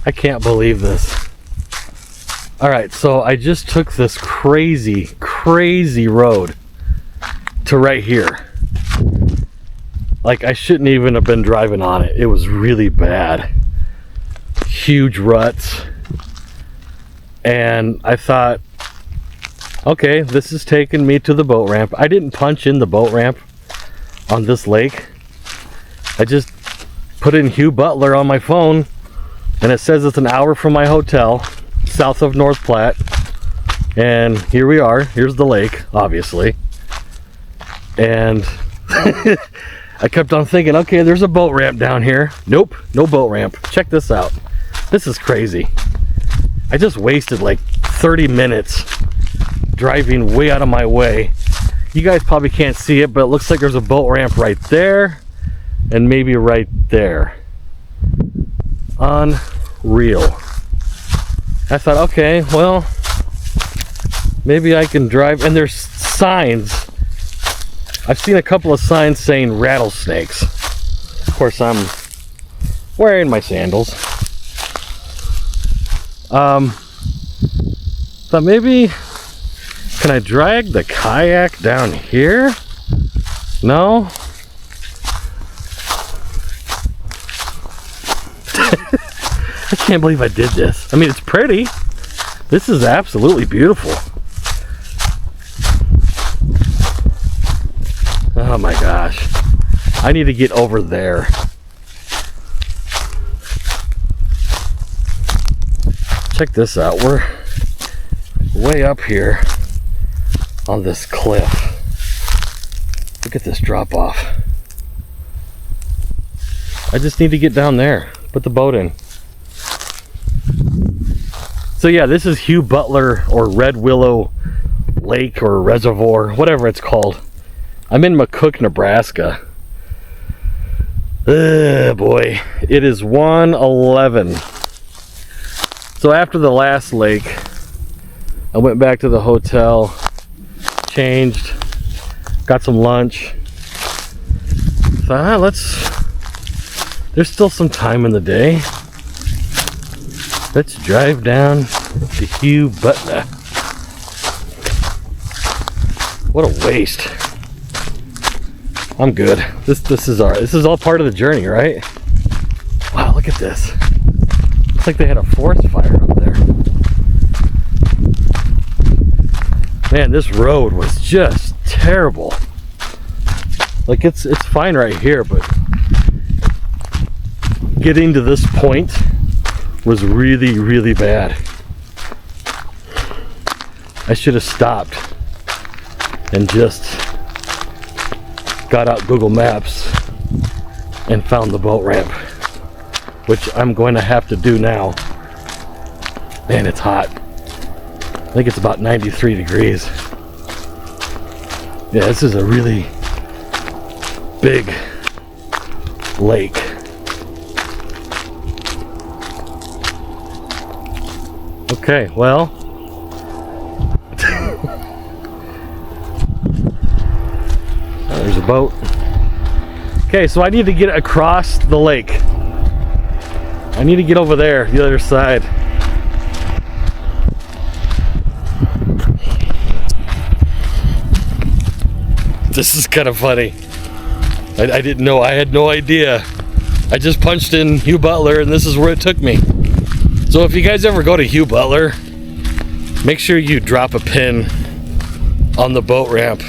I can't believe this. Alright, so I just took this crazy road to right here. Like, I shouldn't even have been driving on it. It was really bad. Huge ruts. And I thought, okay, this is taking me to the boat ramp. I didn't punch in the boat ramp on this lake. I just put in Hugh Butler on my phone, and it says it's an hour from my hotel, south of North Platte. And here we are. Here's the lake, obviously. And I kept on thinking, okay, there's a boat ramp down here. Nope, no boat ramp. Check this out. This is crazy. I just wasted like 30 minutes driving way out of my way. You guys probably can't see it, but it looks like there's a boat ramp right there and maybe right there. Unreal. I thought, okay, well, maybe I can drive. And there's signs. I've seen a couple of signs saying rattlesnakes. Of course, I'm wearing my sandals. Thought maybe, can I drag the kayak down here? No? I can't believe I did this. I mean, it's pretty. This is absolutely beautiful. Oh my gosh. I need to get over there. Check this out. We're way up here on this cliff. Look at this drop off. I just need to get down there. Put the boat in. So yeah, this is Hugh Butler or Red Willow Lake or Reservoir, whatever it's called. I'm in Mccook, Nebraska. Boy, it is 1:11. So after the last lake, I went back to the hotel, changed, got some lunch. Thought, there's still some time in the day. Let's drive down to Hugh Butler. What a waste. I'm good. This is all part of the journey, right? Wow, look at this. Looks like they had a forest fire up there. Man, this road was just terrible. Like it's fine right here, but getting to this point was really bad. I should have stopped and just got out Google Maps and found the boat ramp, which I'm going to have to do now. Man, it's hot. I think it's about 93 degrees. Yeah, this is a really big lake. Okay, well, there's a boat. Okay, so I need to get across the lake. I need to get over there, the other side. This is kind of funny. I didn't know. I had no idea. I just punched in Hugh Butler and this is where it took me. So if you guys ever go to Hugh Butler, make sure you drop a pin on the boat ramp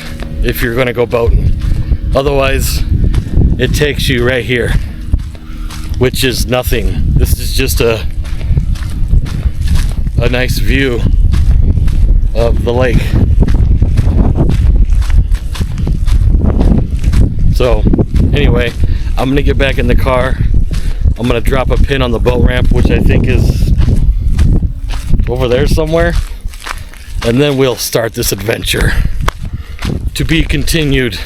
if you're going to go boating. Otherwise, it takes you right here, which is nothing. This is just a nice view of the lake. So anyway, I'm gonna get back in the car. I'm gonna drop a pin on the boat ramp, which I think is over there somewhere, and then we'll start this adventure to be continued.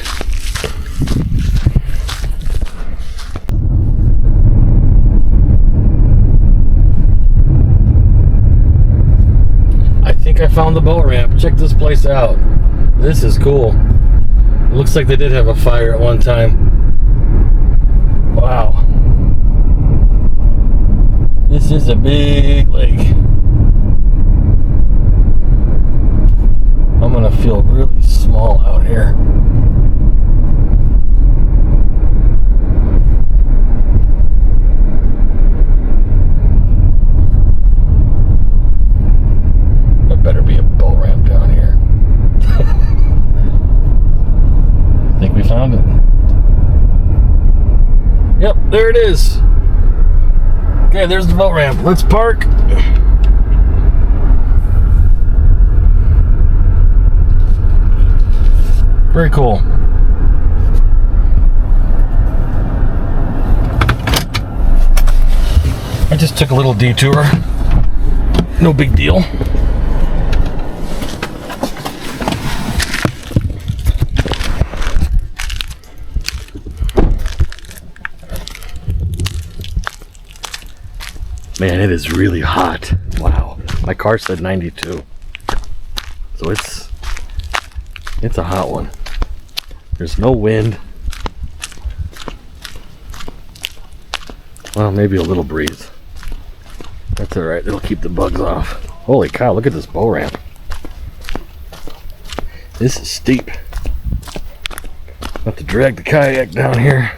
I think I found the boat ramp. Check this place out. This is cool. It looks like they did have a fire at one time. Wow. This is is a big lake. I'm gonna feel really small out here. There better be a boat ramp down here. I think we found it. Yep, there it is. Okay, there's the boat ramp. Let's park. Very cool. I just took a little detour. No big deal. Man, it is really hot. Wow. My car said 92. So it's a hot one. There's no wind. Well, maybe a little breeze. That's alright. It'll keep the bugs off. Holy cow, look at this bow ramp. This is steep. Have to drag the kayak down here.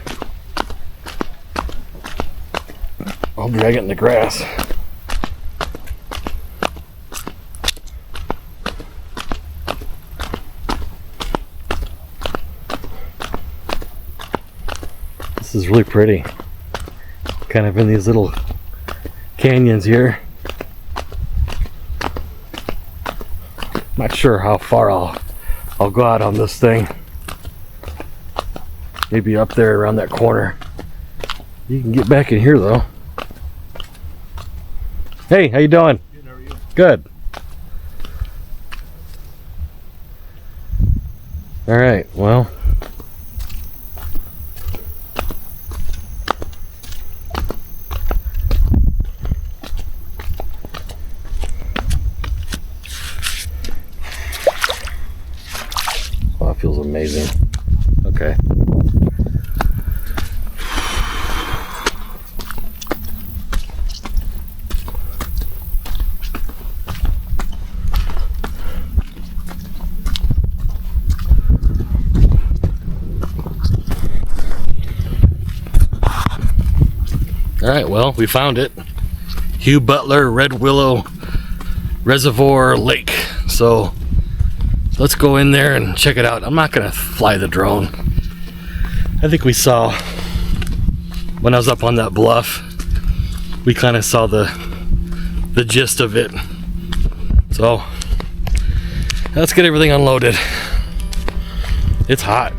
I'll drag it in the grass. This is really pretty. Kind of in these little canyons here. Not sure how far I'll go out on this thing. Maybe up there around that corner. You can get back in here though. Hey, how you doing? Good, how are you? Good. All right, well. Wow, it feels amazing. Okay. Alright, well, we found it. Hugh Butler Red Willow Reservoir Lake. So let's go in there and check it out. I'm not gonna fly the drone. I think we saw when I was up on that bluff, we kind of saw the gist of it. So let's get everything unloaded. It's hot.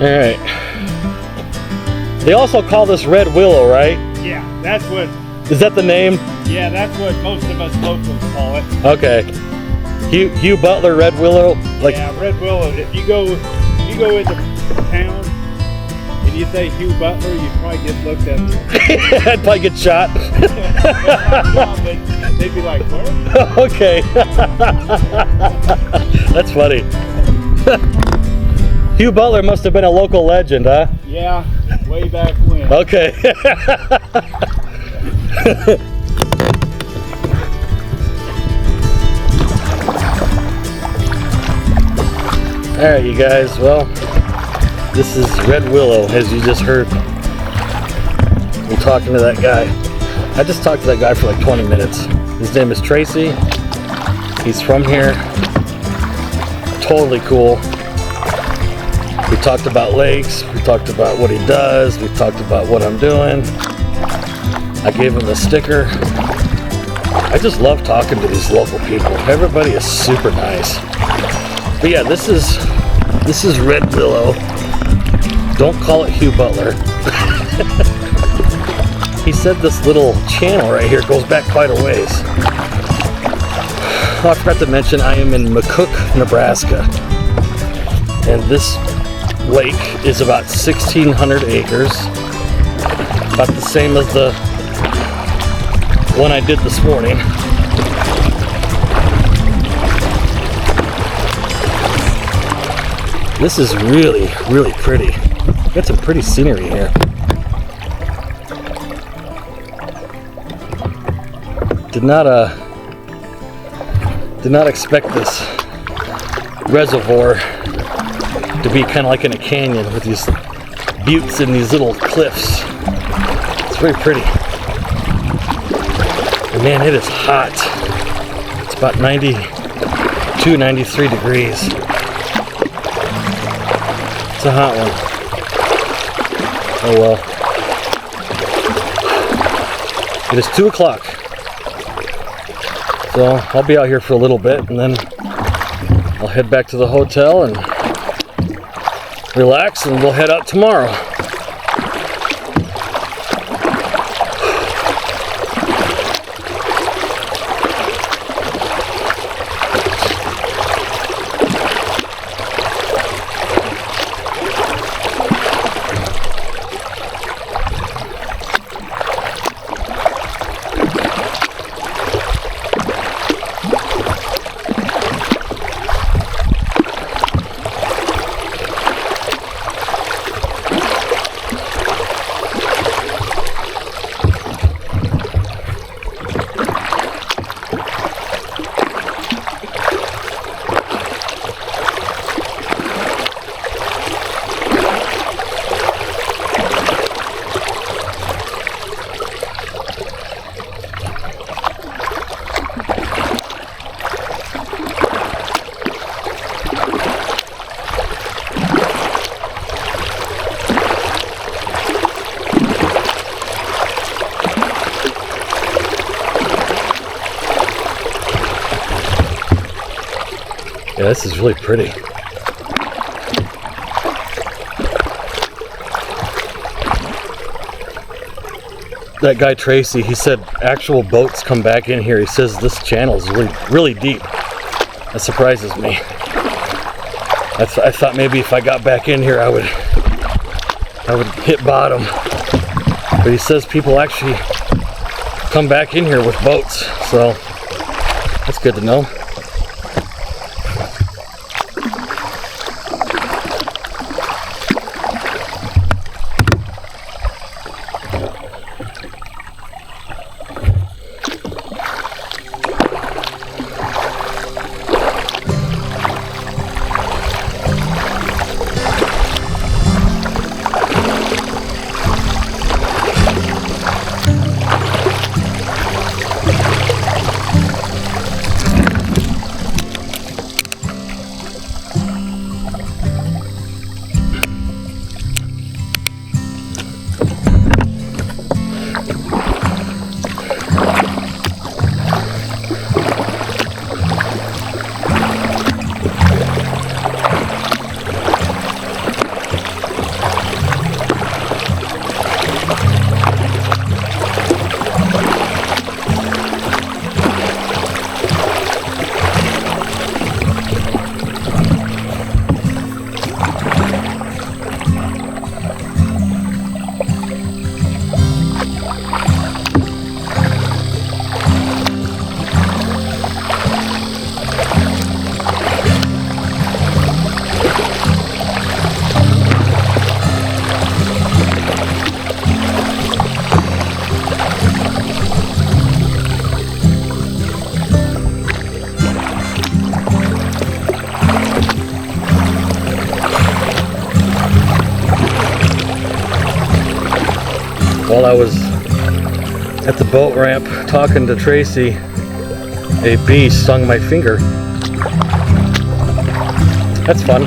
Alright. They also call this Red Willow, right? Yeah, that's what. Is that the name? Yeah, that's what most of us locals call it. Okay. Hugh Butler Red Willow? Like, yeah, Red Willow. If you go into town and you say Hugh Butler, you'd probably get looked at. I'd probably get shot. Yeah, but they'd be like, what? Okay. That's funny. Hugh Butler must have been a local legend, huh? Yeah, way back when. Okay. Alright, you guys, well, this is Red Willow, as you just heard. I'm talking to that guy. I just talked to that guy for like 20 minutes. His name is Tracy. He's from here. Totally cool. We talked about lakes, we talked about what he does, we talked about what I'm doing. I gave him a sticker. I just love talking to these local people. Everybody is super nice. But yeah, this is Red Willow. Don't call it Hugh Butler. He said this little channel right here goes back quite a ways. Oh, I forgot to mention I am in Mccook, Nebraska. And this lake is about 1,600 acres. About the same as the one I did this morning. This is really, really pretty. Got some pretty scenery here. Did not expect this reservoir to be kind of like in a canyon with these buttes and these little cliffs. It's very pretty. And man, it is hot. It's about 92, 93 degrees. It's a hot one. Oh well. It is 2 o'clock. So I'll be out here for a little bit and then I'll head back to the hotel and relax and we'll head out tomorrow. Yeah, this is really pretty. That guy Tracy, he said actual boats come back in here. He says this channel is really, really deep. That surprises me. I thought maybe if I got back in here, I would hit bottom. But he says people actually come back in here with boats, so that's good to know. While I was at the boat ramp talking to Tracy, a bee stung my finger. That's fun.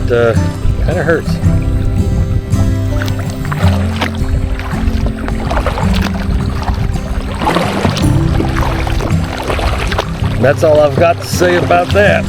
It kind of hurts. That's all I've got to say about that.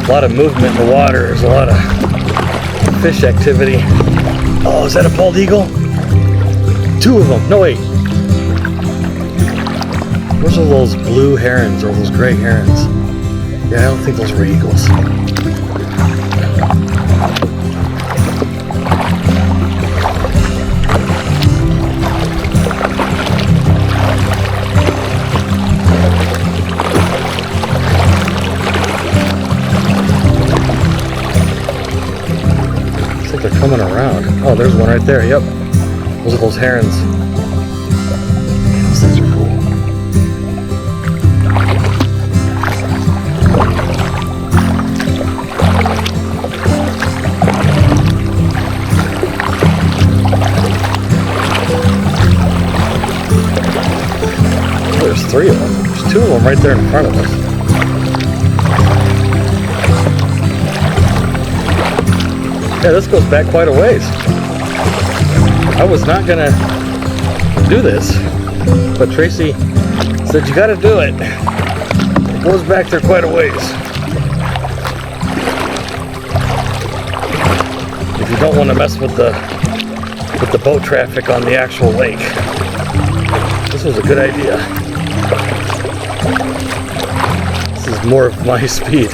A lot of movement in the water. There's a lot of fish activity. Oh, is that a bald eagle? 2 of them. No, wait. Those are those blue herons or those gray herons. Yeah, I don't think those were eagles. They're coming around. Oh, there's one right there. Yep. Those are those herons. Man, those things are cool. Oh, there's 3 of them. There's 2 of them right there in front of us. Yeah, this goes back quite a ways. I was not gonna do this, but Tracy said you gotta do it. It goes back there quite a ways. If you don't want to mess with the boat traffic on the actual lake, this was a good idea. This is more of my speed.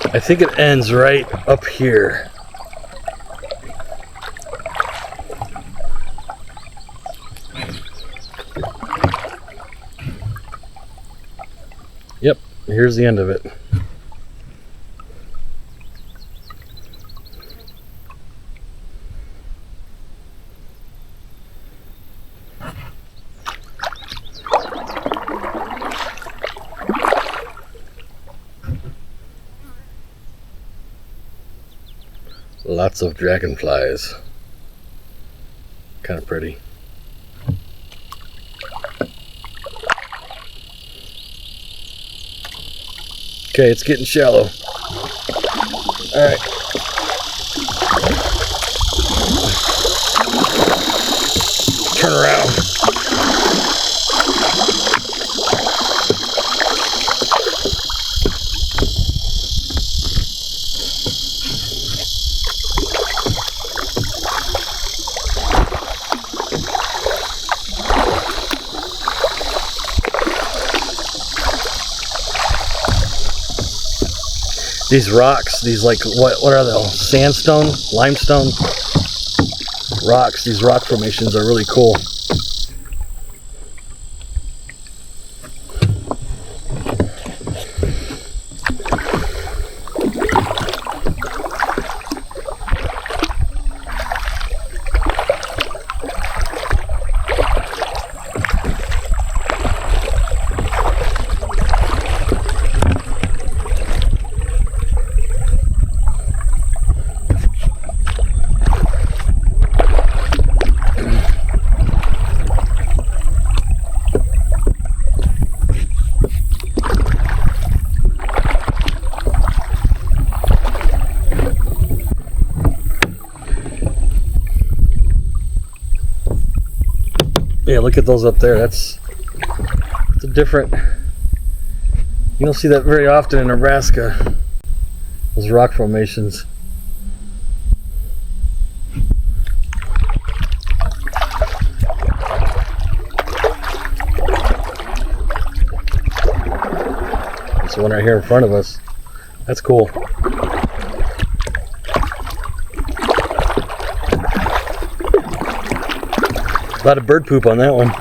I think it ends right up here. Yep, here's the end of it. Lots of dragonflies. Kind of pretty. Okay, it's getting shallow. All right. Turn around. These rocks, these like, what are they? Sandstone? Limestone? Rocks, these rock formations are really cool. Yeah, look at those up there. It's a different, you don't see that very often in Nebraska, those rock formations. That's the one right here in front of us. That's cool. A lot of bird poop on that one.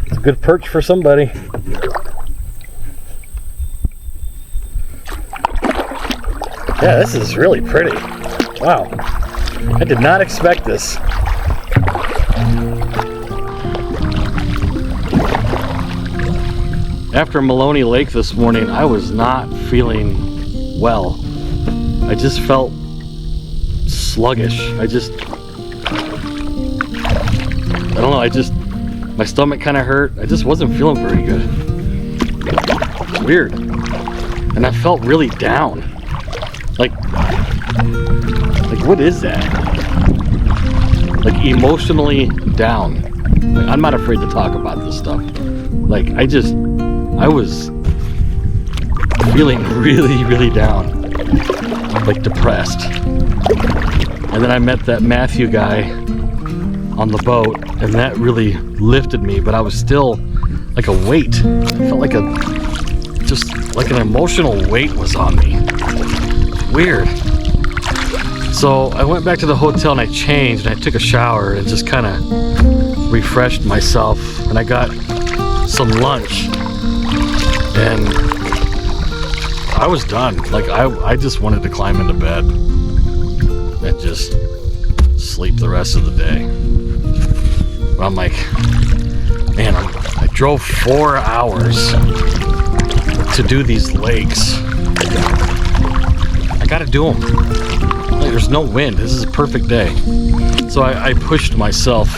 It's a good perch for somebody. Yeah, this is really pretty. Wow. I did not expect this. After Maloney Lake this morning, I was not feeling well. I just felt sluggish. I don't know, my stomach kind of hurt. I just wasn't feeling very good. It's weird. And I felt really down. Like what is that? Like emotionally down. Like, I'm not afraid to talk about this stuff. Like I was feeling really, really down. Like depressed. And then I met that Matthew guy on the boat, and that really lifted me, but I was still like a weight. I felt like just like an emotional weight was on me. Weird. So I went back to the hotel and I changed and I took a shower and just kind of refreshed myself, and I got some lunch and I was done. Like I just wanted to climb into bed and just sleep the rest of the day. But I'm like, man, I drove 4 hours to do these lakes. I gotta do them. Like, there's no wind. This is a perfect day. So I pushed myself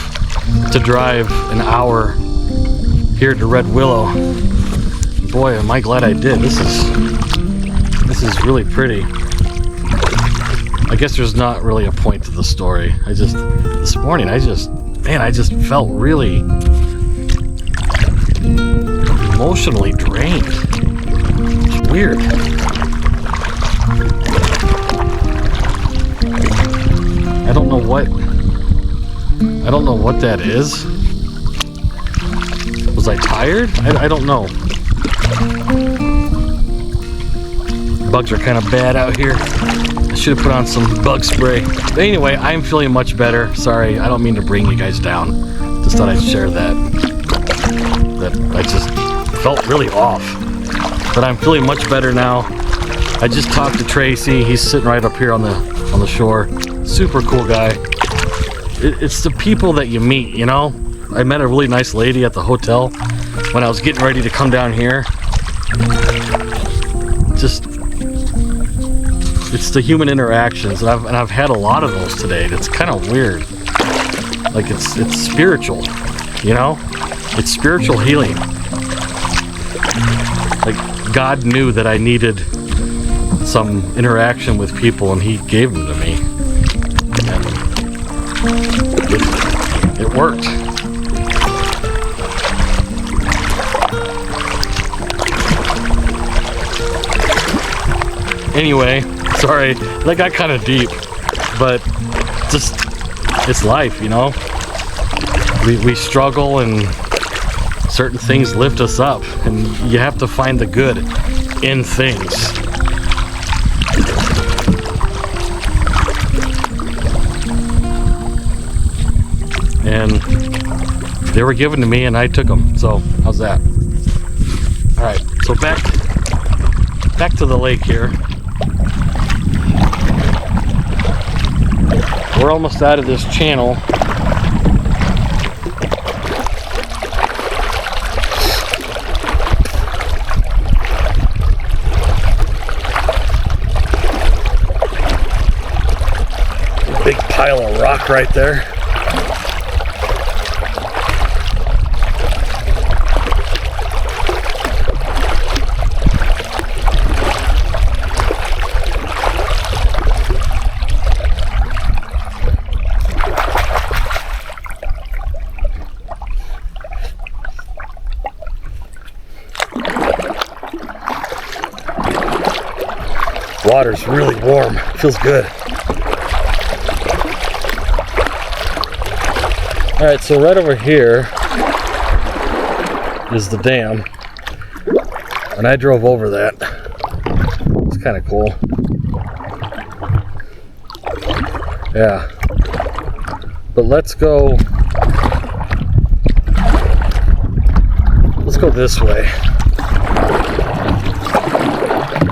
to drive an hour here to Red Willow. Boy, am I glad I did. This is really pretty. I guess there's not really a point to the story. This morning, I just felt really emotionally drained. It's weird. I don't know what that is. Was I tired? I don't know. Bugs are kind of bad out here. I should have put on some bug spray. But anyway, I'm feeling much better. Sorry, I don't mean to bring you guys down. Just thought I'd share that I just felt really off. But I'm feeling much better now. I just talked to Tracy. He's sitting right up here on the shore. Super cool guy. It's the people that you meet, you know? I met a really nice lady at the hotel when I was getting ready to come down here. It's the human interactions, and I've had a lot of those today. It's kind of weird. Like it's spiritual, you know? It's spiritual healing. Like God knew that I needed some interaction with people, and He gave them to me. And it worked. Anyway, sorry, that got kind of deep, but just, it's life, you know? We struggle, and certain things lift us up, and you have to find the good in things. And they were given to me and I took them, so how's that? All right, so back to the lake here. We're almost out of this channel. Big pile of rock right there. Water's really warm. Feels good. All right, so right over here is the dam. And I drove over that. It's kind of cool. Yeah. But let's go this way.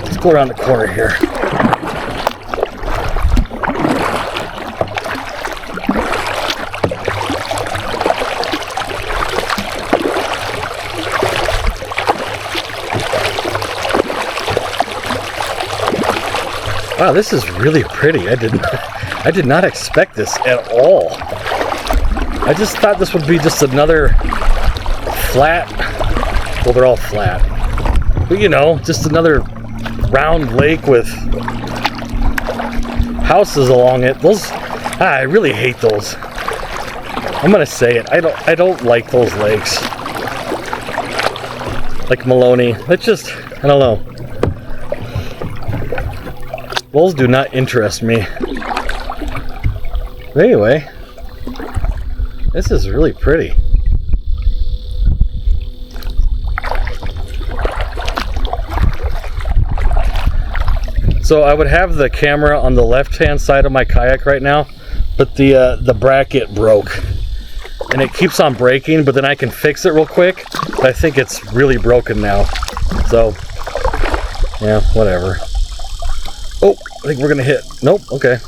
Let's go around the corner here. Wow, this is really pretty. I did not expect this at all. I just thought this would be just another flat, well, they're all flat, but you know, just another round lake with houses along it. Those, I really hate those. I'm gonna say it. I don't like those lakes. Like Maloney. It's just, I don't know. Those do not interest me. But anyway, this is really pretty. So I would have the camera on the left-hand side of my kayak right now, but the bracket broke. And it keeps on breaking, but then I can fix it real quick. But I think it's really broken now. So, yeah, whatever. Oh, I think we're gonna hit. Nope, okay.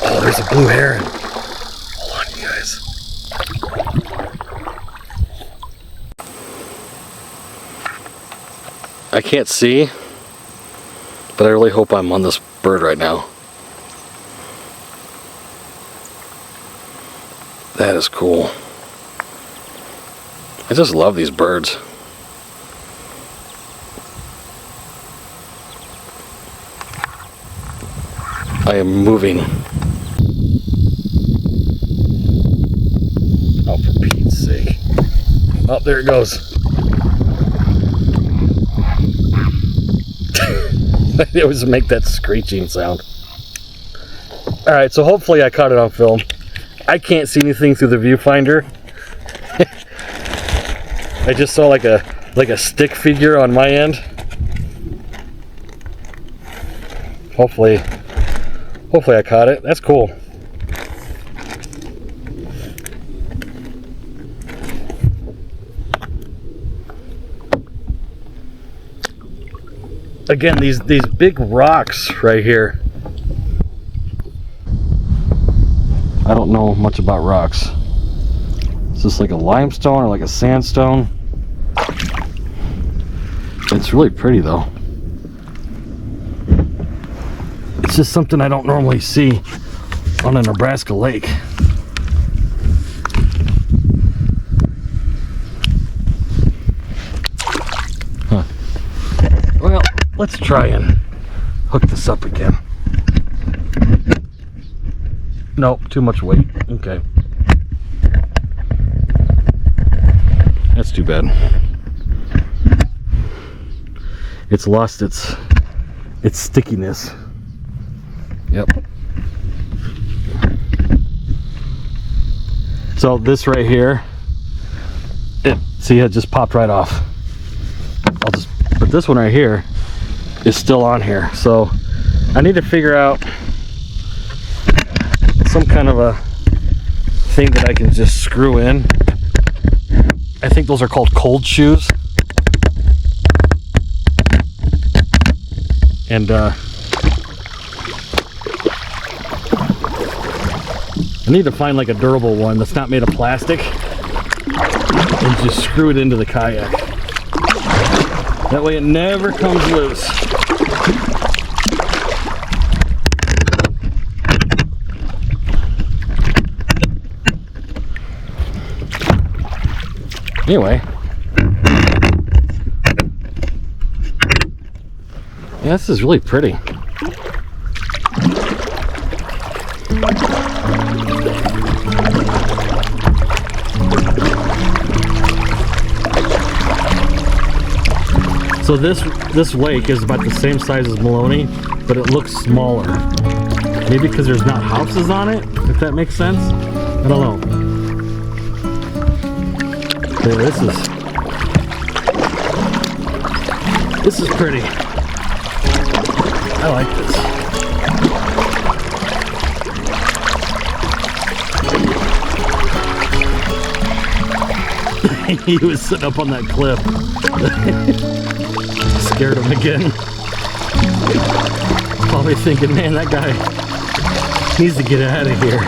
Oh, there's a blue heron. Hold on, you guys. I can't see, but I really hope I'm on this bird right now. That is cool. I just love these birds. I am moving. Oh, for Pete's sake. Oh, there it goes. They always make that screeching sound. Alright, so hopefully I caught it on film. I can't see anything through the viewfinder. I just saw like a stick figure on my end. Hopefully I caught it. That's cool. Again, these big rocks right here. I don't know much about rocks. Is this like a limestone or like a sandstone? It's really pretty though. It's just something I don't normally see on a Nebraska lake. Huh. Well, let's try and hook this up again. Nope, too much weight. Okay. That's too bad. It's lost its stickiness. Yep. So this right here, see, it just popped right off. But this one right here is still on here. So I need to figure out some kind of a thing that I can just screw in. I think those are called cold shoes. And I need to find like a durable one that's not made of plastic and just screw it into the kayak. That way it never comes loose. Anyway, yeah, this is really pretty. So this lake is about the same size as Maloney, but it looks smaller. And Maybe because there's not houses on it, if that makes sense. I don't know. Okay, this is pretty. I like this. He was sitting up on that cliff. Scared him again. Probably thinking, man, that guy needs to get out of here.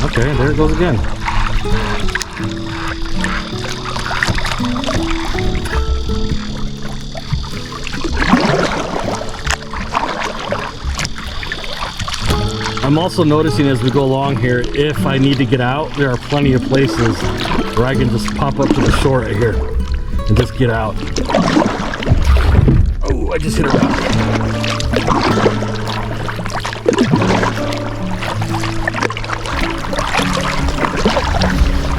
Okay, there it goes again. I'm also noticing as we go along here, if I need to get out, there are plenty of places where I can just pop up to the shore right here and just get out. Oh, I just hit a rock.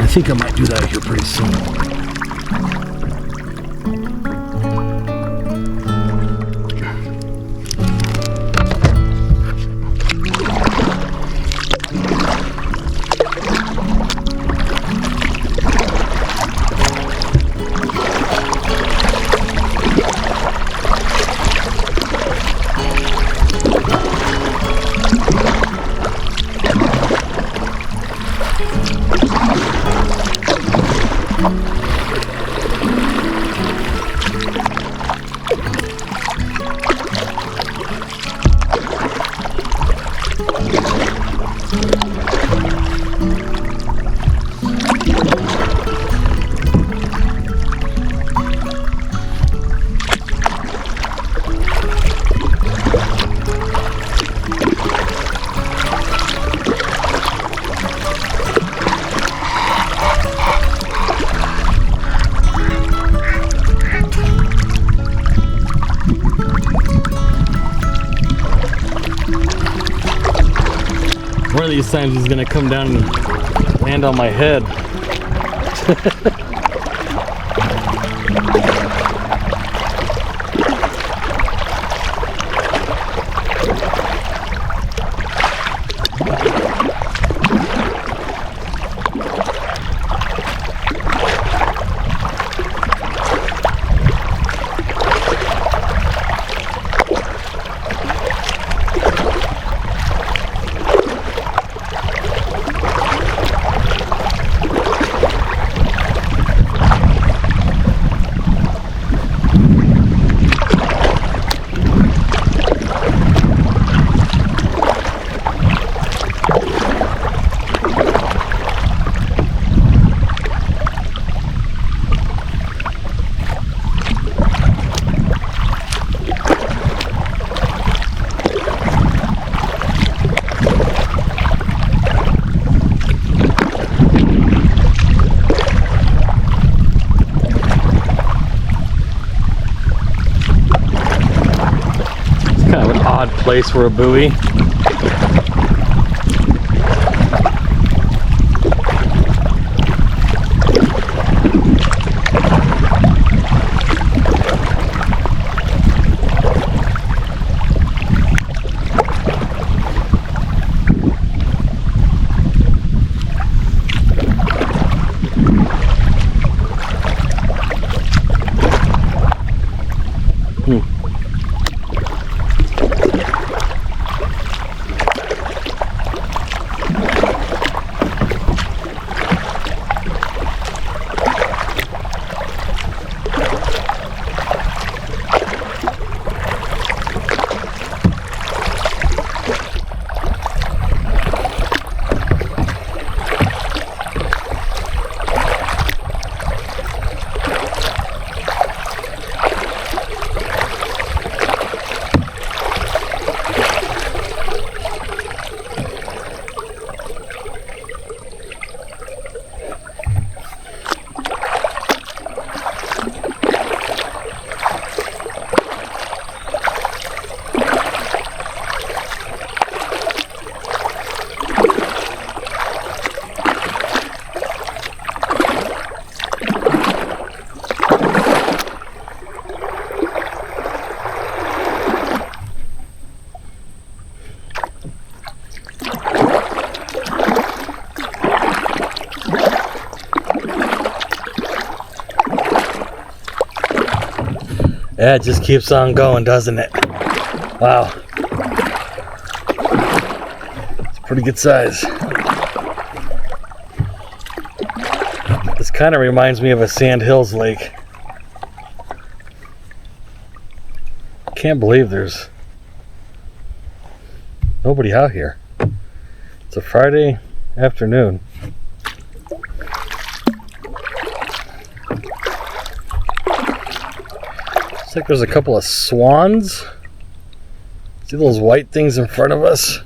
I think I might do that here pretty soon. One of these times he's gonna come down and land on my head. Odd place for a buoy. Yeah, it just keeps on going, doesn't it? Wow. It's a pretty good size. This kind of reminds me of a Sand Hills lake. Can't believe there's nobody out here. It's a Friday afternoon. Looks like there's a couple of swans. See those white things in front of us?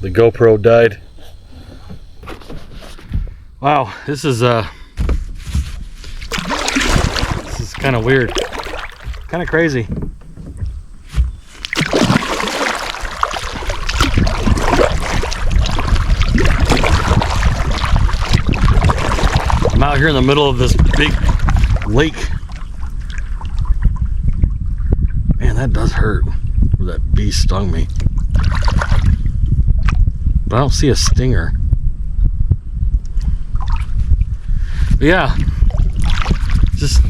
The GoPro died. Wow, this is kind of weird, kind of crazy. I'm out here in the middle of this big lake. Man, that does hurt where that bee stung me. But I don't see a stinger. But yeah, just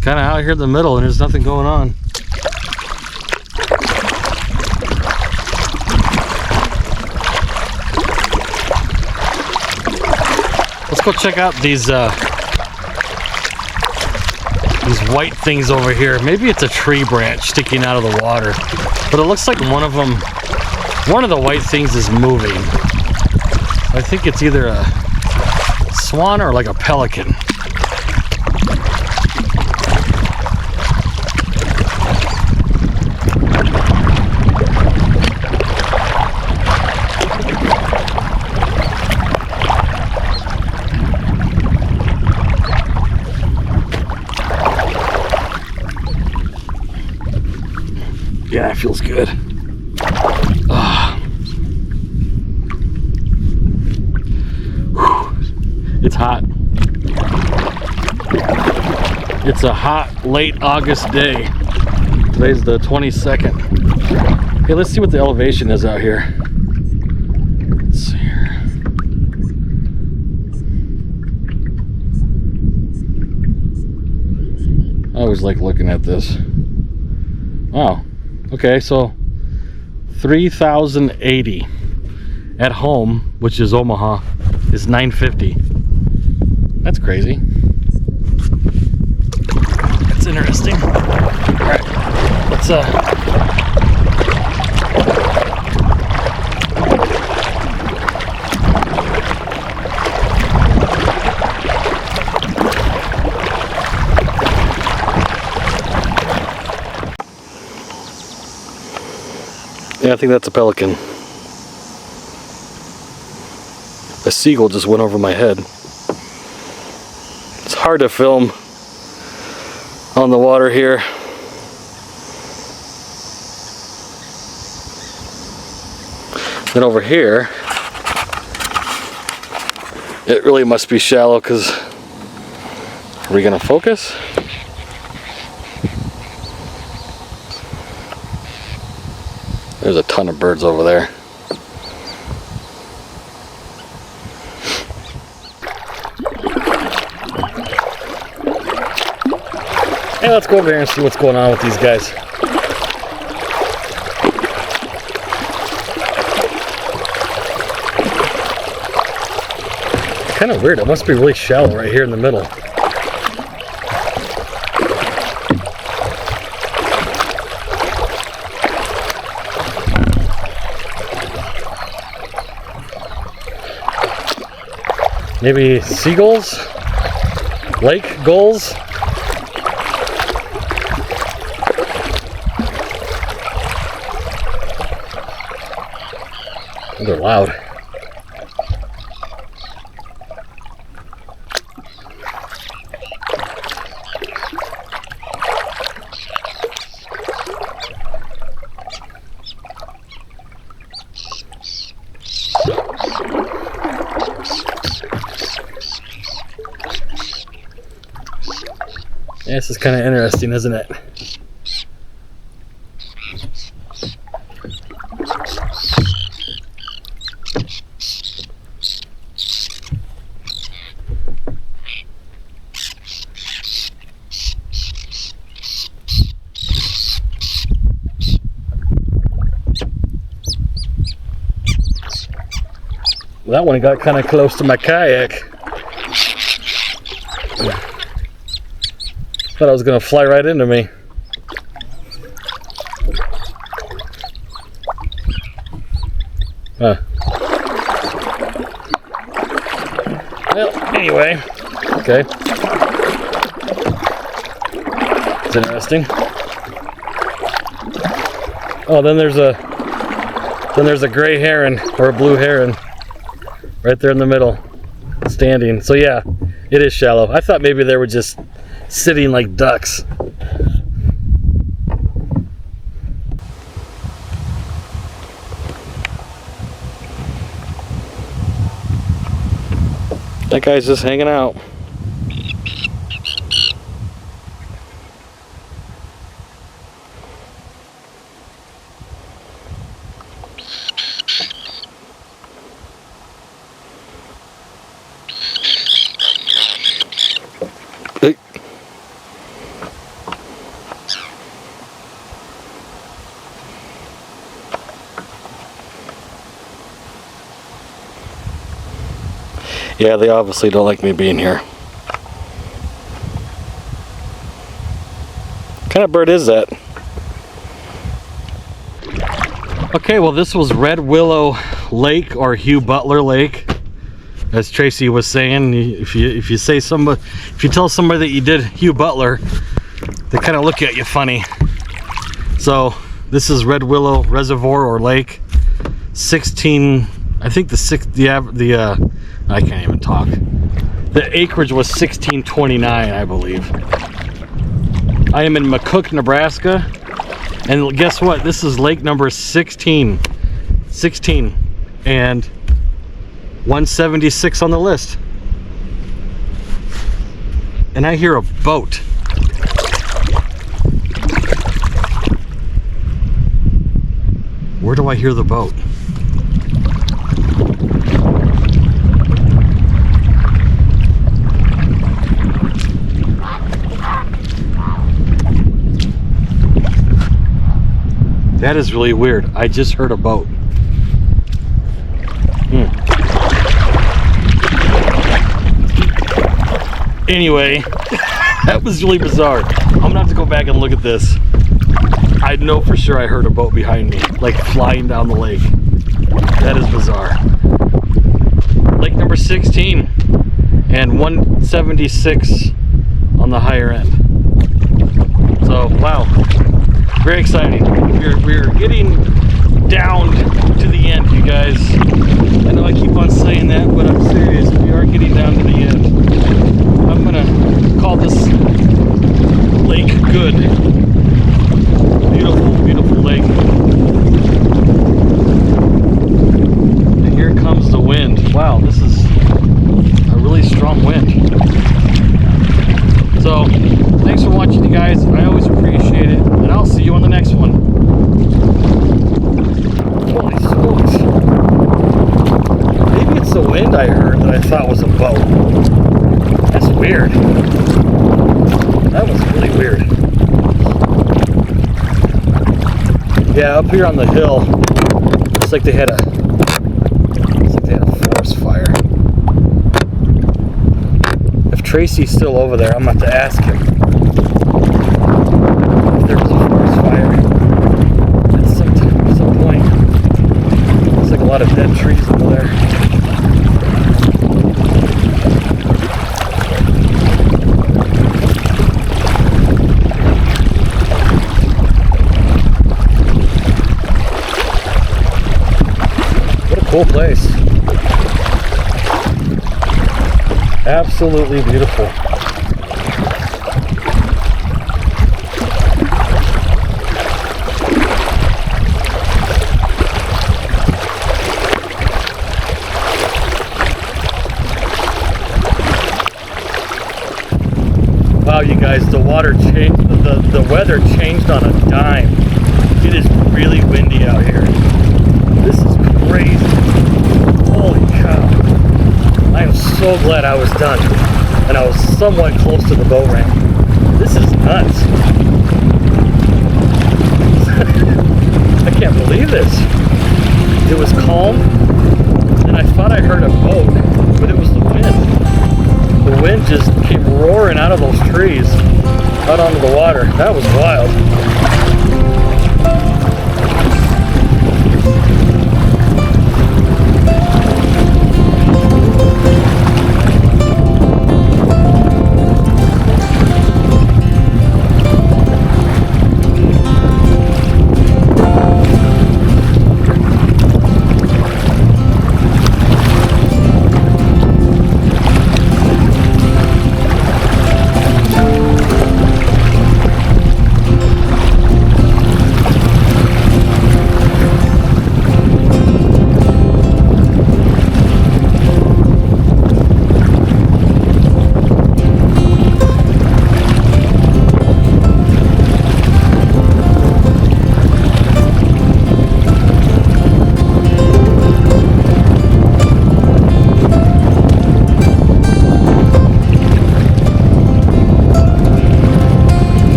kind of out here in the middle and there's nothing going on. Let's go check out these white things over here. Maybe it's a tree branch sticking out of the water, but it looks like one of the white things is moving. I think it's either a swan or like a pelican. Yeah, that feels good. It's hot. It's a hot late August day. Today's the 22nd. Okay, let's see what the elevation is out here. Let's see here. I always like looking at this. Wow. Okay, so 3,080 at home, which is Omaha, is 950. That's crazy. That's interesting. All right, let's yeah, I think that's a pelican. A seagull just went over my head. It's hard to film on the water here. Then over here, it really must be shallow because, are we gonna focus? There's a ton of birds over there. Hey, let's go over there and see what's going on with these guys. Kind of weird. It must be really shallow right here in the middle. Maybe seagulls? Lake gulls? They're loud. Yeah, this is kind of interesting, isn't it? Well, that one got kind of close to my kayak. Thought I was gonna fly right into me. Huh. Well, anyway, okay. It's interesting. Oh, then there's a gray heron or a blue heron right there in the middle, standing. So yeah, it is shallow. I thought maybe they were just sitting like ducks. That guy's just hanging out. Hey. Yeah, they obviously don't like me being here. What kind of bird is that? Okay, well this was Red Willow Lake, or Hugh Butler Lake. As Tracy was saying, if you tell somebody that you did Hugh Butler, they kind of look at you funny. So this is Red Willow Reservoir or Lake. 16, I think I can't even talk. The acreage was 1629, I believe. I am in Mccook, Nebraska, and guess what? This is lake number 16, and 176 on the list. And I hear a boat. Where do I hear the boat? That is really weird. I just heard a boat. Anyway, that was really bizarre. I'm gonna have to go back and look at this. I know for sure I heard a boat behind me, like flying down the lake. That is bizarre. Lake number 16 and 176 on the higher end. So, wow. Very exciting. We're getting down to the end, you guys. I know I keep on saying that, but I'm serious. We are getting down to the end. I'm gonna call this lake good. Beautiful, beautiful lake. And here comes the wind. Wow, this is a really strong wind. So, thanks for watching, you guys. I always appreciate it, and I'll see you on the next one. Holy smokes. Maybe it's the wind I heard that I thought was a boat. That's weird. That was really weird. Yeah, up here on the hill, looks like they had a forest fire. If Tracy's still over there, I'm about to ask him if there was a forest fire at some point. Looks like a lot of dead trees over there. What a cool place. Absolutely beautiful. Wow, you guys. guys, the water changed, the weather changed on a dime. It is really windy out here. This is crazy. Holy cow. I am so glad I was done. And I was somewhat close to the boat ramp. This is nuts. I can't believe this. It was calm, and I thought I heard a boat, but it was the wind. The wind just came roaring out of those trees out onto the water. That was wild.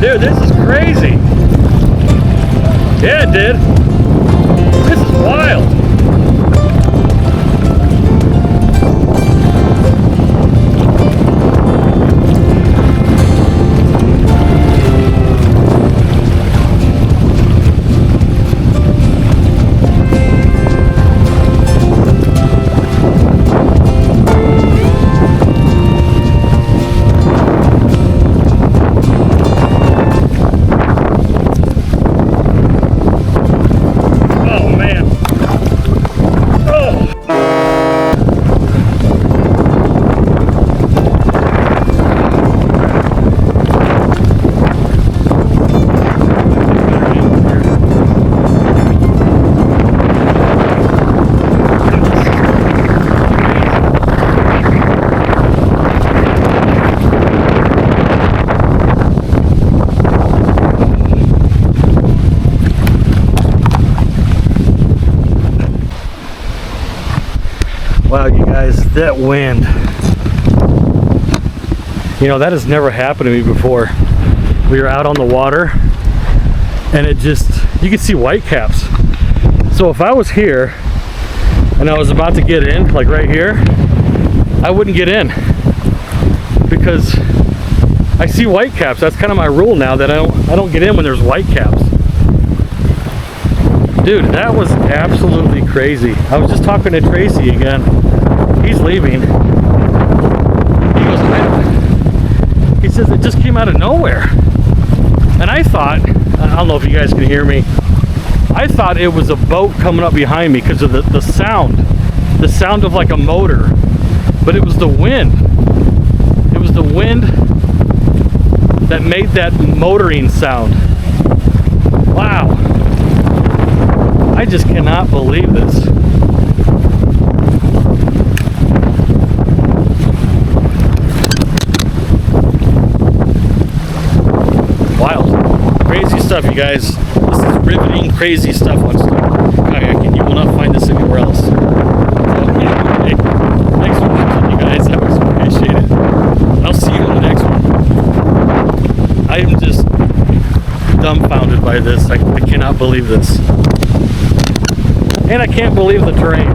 Dude, this is crazy. Yeah, it did. This is wild. Wow, you guys, that wind. You know, that has never happened to me before. We were out on the water and it just, you could see whitecaps. So if I was here and I was about to get in, like right here, I wouldn't get in because I see whitecaps. That's kind of my rule now, that I don't get in when there's whitecaps. Dude, that was absolutely crazy. I was just talking to Tracy again. He's leaving. He says it just came out of nowhere. And I thought, I don't know if you guys can hear me, I thought it was a boat coming up behind me because of the sound. The sound of like a motor. But it was the wind. It was the wind that made that motoring sound. Wow. I just cannot believe this. Wild. Crazy stuff, you guys. This is riveting, crazy stuff on kayaking. You will not find this anywhere else. Okay. Thanks for watching, you guys. I always appreciate it. I'll see you in the next one. I am just dumbfounded by this. I cannot believe this. And I can't believe the terrain.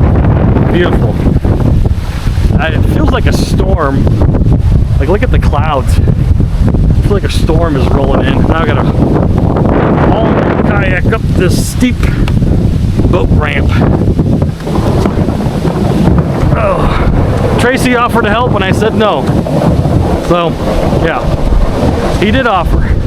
Beautiful. It feels like a storm. Like, look at the clouds. I feel like a storm is rolling in. Now I gotta haul the kayak up this steep boat ramp. Oh. Tracy offered to help when I said no. So, yeah. He did offer.